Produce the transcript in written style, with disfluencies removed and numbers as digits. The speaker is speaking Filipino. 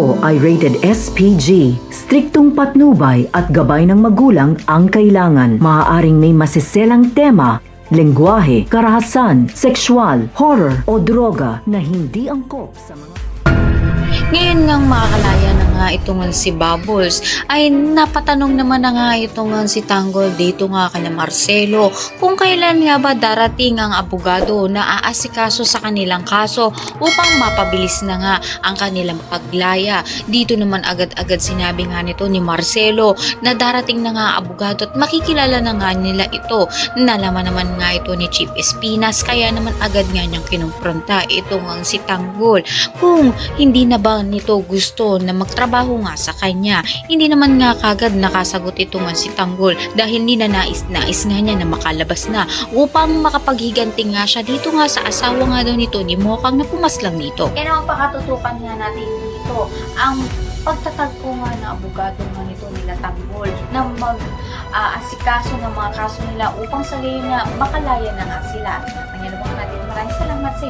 ito ay rated SPG. Striktong patnubay at gabay ng magulang ang kailangan. Maaaring may masiselang tema, lengguwahe, karahasan, sexual, horror o droga na hindi angkop sa mga... Ngayon ngang makakalaya na nga itong si Bubbles ay napatanong naman na nga itong si Tanggol dito nga kay Marcelo kung kailan nga ba darating ang abogado na aasikaso sa kanilang kaso upang mapabilis na nga ang kanilang paglaya. Dito naman agad-agad sinabi nga nito ni Marcelo na darating na nga abogado at makikilala na nga nila ito. Nalaman naman nga ito ni Chief Espinas kaya naman agad nga niyang kinumpronta itong si Tanggol kung hindi na ba nito gusto na magtrabaho nga sa kanya. Hindi naman nga kagad nakasagot ito nga si Tanggol dahil ninanais nga niya na makalabas na upang makapaghiganti nga siya dito nga sa asawa nga daw nito ni Mokang na pumaslang nito. Kaya naman pakatutukan nga natin dito ang pagtatagpo nga na abogado nga nito nila Tanggol na mag-asikaso ng mga kaso nila upang sa gayon na makalaya na nga sila. Kanya naman natin maraming salamat sa